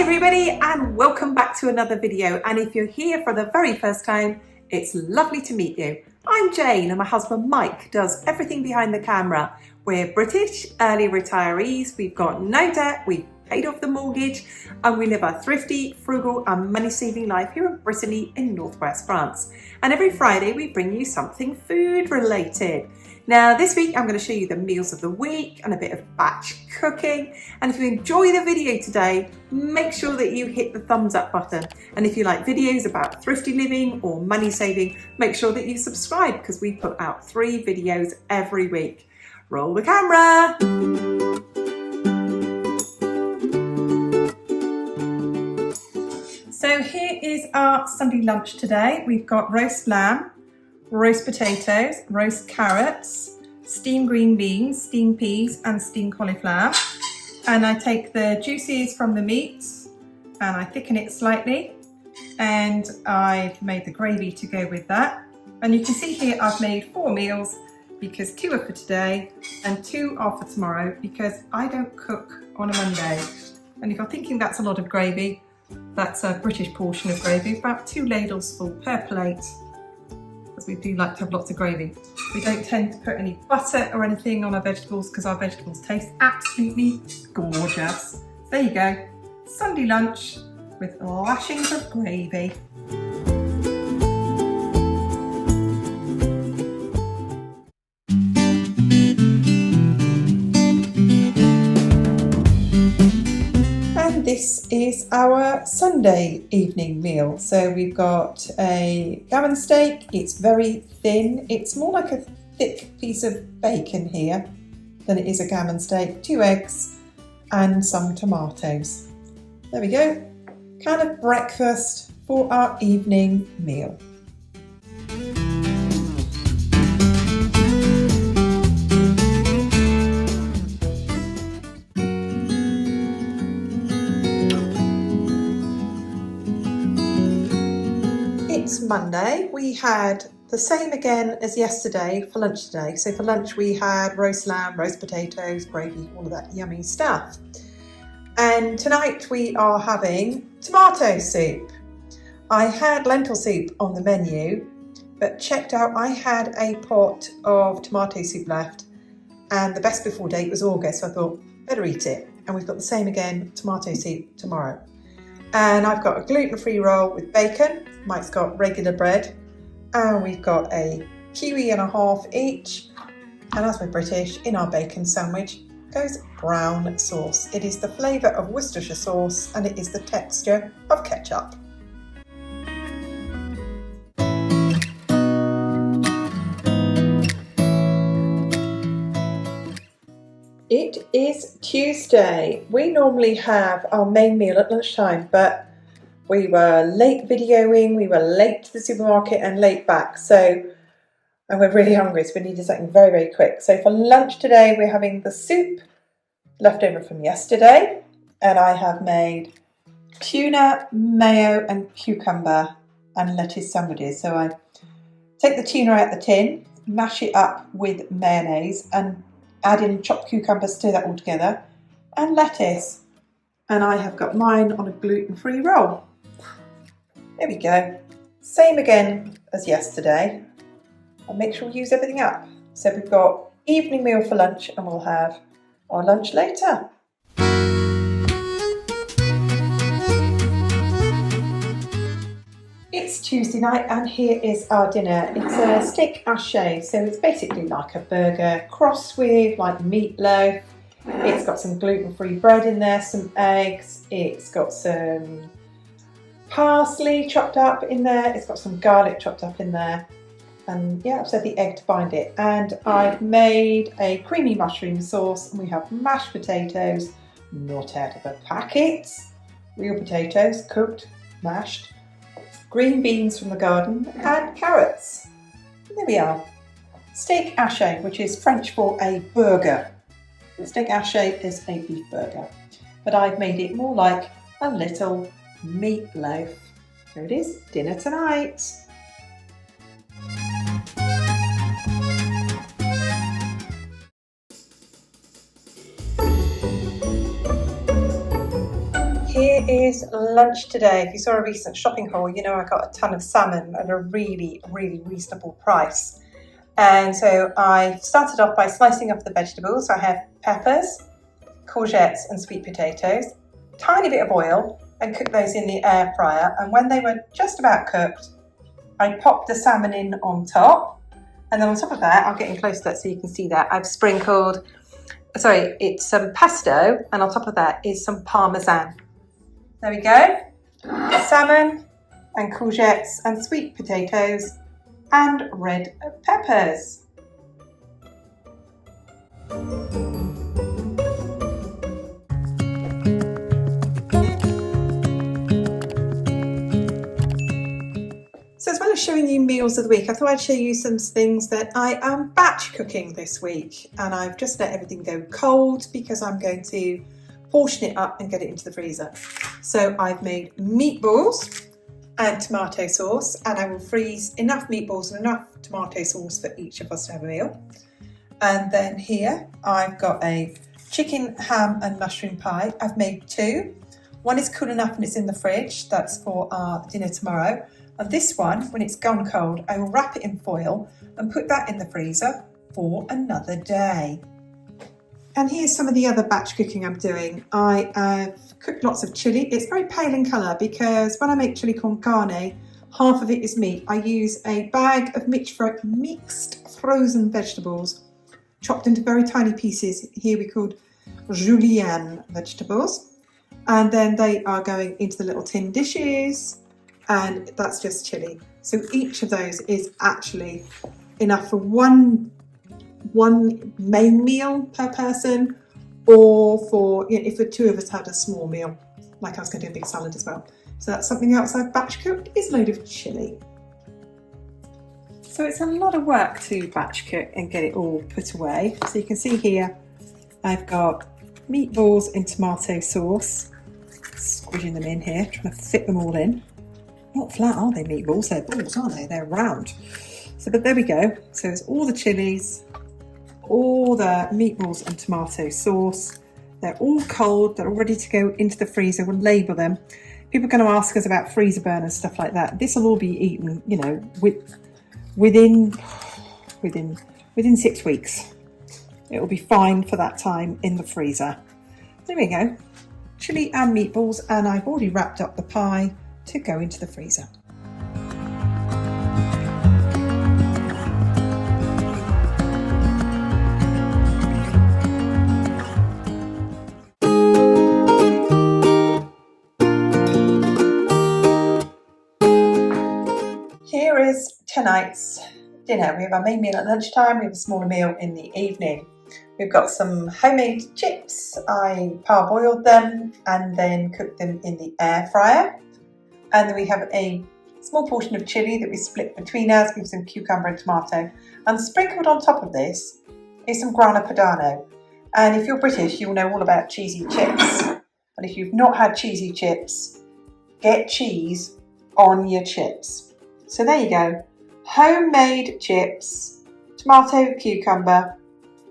everybody, and welcome back to another video. And if you're here for the very first time, it's lovely to meet you. I'm Jane and my husband Mike does everything behind the camera. We're British early retirees, we've got no debt, we've paid off the mortgage, and we live a thrifty, frugal and money-saving life here in Brittany in northwest France. And every Friday we bring you something food related. Now this week I'm going to show you the meals of the week and a bit of batch cooking. And if you enjoy the video today, make sure that you hit the thumbs up button. And if you like videos about thrifty living or money saving, make sure that you subscribe because we put out 3 videos every week. Roll the camera! So here is our Sunday lunch today. We've got roast lamb, roast potatoes, roast carrots, steamed green beans, steamed peas and steamed cauliflower. And I take the juices from the meat and I thicken it slightly, and I've made the gravy to go with that. And you can see here I've made 4 meals because 2 are for today and 2 are for tomorrow because I don't cook on a Monday. And if you're thinking that's a lot of gravy, that's a British portion of gravy, about 2 ladles full per plate. We do like to have lots of gravy. We don't tend to put any butter or anything on our vegetables because our vegetables taste absolutely gorgeous. So there you go, Sunday lunch with lashings of gravy. And this is our Sunday evening meal. So we've got a gammon steak. It's very thin. It's more like a thick piece of bacon here than it is a gammon steak. 2 eggs and some tomatoes. There we go. Kind of breakfast for our evening meal. It's Monday. We had the same again as yesterday for lunch today. So for lunch we had roast lamb, roast potatoes, gravy, all of that yummy stuff. And tonight we are having tomato soup. I had lentil soup on the menu, but checked out I had a pot of tomato soup left and the best before date was August, so I thought better eat it. And we've got the same again, tomato soup tomorrow. And I've got a gluten-free roll with bacon. Mike's got regular bread. And we've got a kiwi and a half each. And as we're British, in our bacon sandwich goes brown sauce. It is the flavour of Worcestershire sauce and it is the texture of ketchup. It is Tuesday. We normally have our main meal at lunchtime, but we were late videoing, we were late to the supermarket and late back. And we're really hungry, so we needed something very, very quick. So for lunch today, we're having the soup left over from yesterday. And I have made tuna, mayo and cucumber and lettuce sandwiches. So I take the tuna out the tin, mash it up with mayonnaise and add in chopped cucumber, stir that all together, and lettuce. And I have got mine on a gluten-free roll. There we go. Same again as yesterday. I'll make sure we use everything up. So we've got evening meal for lunch and we'll have our lunch later. It's Tuesday night and here is our dinner. It's a steak haché, so it's basically like a burger crossed with like meatloaf. It's got some gluten-free bread in there, some eggs, it's got some parsley chopped up in there, it's got some garlic chopped up in there, and yeah, I've said the egg to bind it. And I've made a creamy mushroom sauce, and we have mashed potatoes, not out of a packet, real potatoes, cooked, mashed, green beans from the garden and carrots. And there we are. Steak haché, which is French for a burger. Steak haché is a beef burger, but I've made it more like a little meatloaf. There it is, dinner tonight. Here is lunch today. If you saw a recent shopping haul, you know I got a ton of salmon at a really reasonable price. And so I started off by slicing up the vegetables. So I have peppers, courgettes and sweet potatoes, tiny bit of oil, and cooked those in the air fryer. And when they were just about cooked, I popped the salmon in on top. And then on top of that, I'll get in close to that so you can see that, I've sprinkled, it's some pesto, and on top of that is some parmesan. There we go. Salmon and courgettes and sweet potatoes and red peppers. So as well as showing you meals of the week, I thought I'd show you some things that I am batch cooking this week. And I've just let everything go cold because I'm going to portion it up and get it into the freezer. So I've made meatballs and tomato sauce, and I will freeze enough meatballs and enough tomato sauce for each of us to have a meal. And then here I've got a chicken, ham and mushroom pie. I've made two. One is cool enough and it's in the fridge. That's for our dinner tomorrow. And this one, when it's gone cold, I will wrap it in foil and put that in the freezer for another day. And here's some of the other batch cooking I'm doing. I have cooked lots of chilli. It's very pale in colour because when I make chilli con carne, half of it is meat. I use a bag of mixed frozen vegetables, chopped into very tiny pieces. Here we called julienne vegetables. And then they are going into the little tin dishes, and that's just chilli. So each of those is actually enough for one main meal per person, or for, if the two of us had a small meal, like I was going to do a big salad as well. So that's something else I've batch cooked, is a load of chilli. So it's a lot of work to batch cook and get it all put away. So you can see here I've got meatballs in tomato sauce, squishing them in here, trying to fit them all in. Not flat, are they, meatballs? They're balls, aren't they? They're round. So, but there we go. So it's all the chilies, all the meatballs and tomato sauce. They're all cold. They're all ready to go into the freezer. We'll label them. People are going to ask us about freezer burn and stuff like that. This will all be eaten, within 6 weeks. It will be fine for that time in the freezer. There we go. Chili and meatballs, and I've already wrapped up the pie to go into the freezer. Here is tonight's dinner. We have our main meal at lunchtime, we have a smaller meal in the evening. We've got some homemade chips. I parboiled them and then cooked them in the air fryer. And then we have a small portion of chilli that we split between us with some cucumber and tomato. And sprinkled on top of this is some grana padano. And if you're British, you'll know all about cheesy chips. But if you've not had cheesy chips, get cheese on your chips. So there you go. Homemade chips, tomato, cucumber,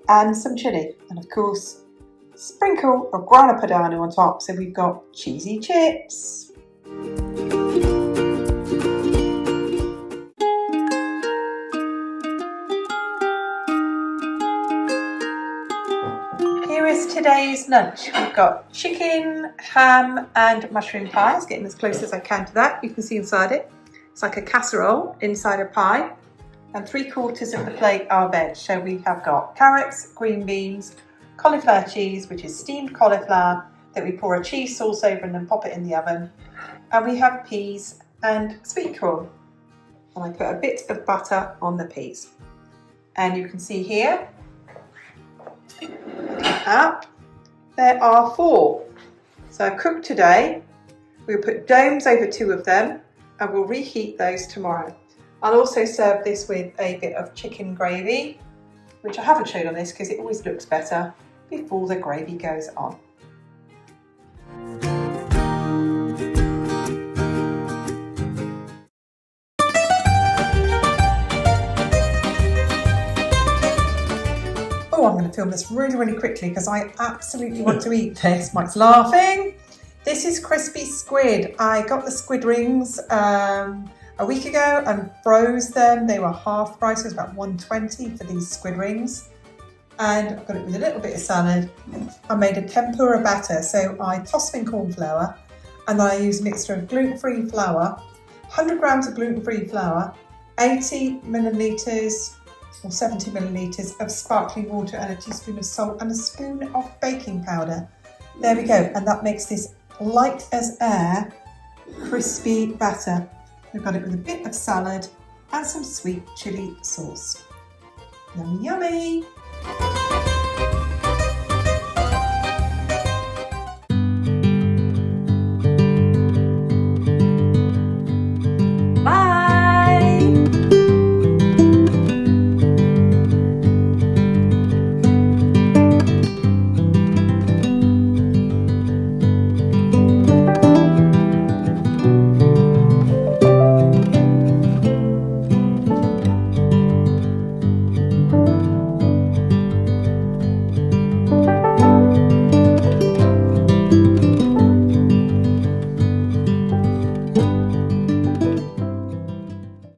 and some chilli. And of course, sprinkle of grana padano on top. So we've got cheesy chips. Here is today's lunch. We've got chicken, ham and mushroom pie. It's getting as close as I can to that. You can see inside it. It's like a casserole inside a pie. And 3/4 of the plate are veg. So we have got carrots, green beans, cauliflower cheese, which is steamed cauliflower that we pour a cheese sauce over and then pop it in the oven. And we have peas and sweet corn. And I put a bit of butter on the peas. And you can see here, up, there are 4. So I've cooked today. We'll put domes over 2 of them and we'll reheat those tomorrow. I'll also serve this with a bit of chicken gravy, which I haven't showed on this because it always looks better before the gravy goes on. Oh, I'm going to film this really quickly because I absolutely want to eat this. Mike's laughing. This is crispy squid. I got the squid rings a week ago and froze them. They were half price, it was about $1.20 for these squid rings. And I've got it with a little bit of salad. I made a tempura batter, so I tossed in corn flour and then I used a mixture of gluten-free flour, 100 grams of gluten-free flour, 80 millilitres or 70 millilitres of sparkling water and a teaspoon of salt and a spoon of baking powder. There we go, and that makes this light as air, crispy batter. We've got it with a bit of salad and some sweet chilli sauce. Yummy, yummy!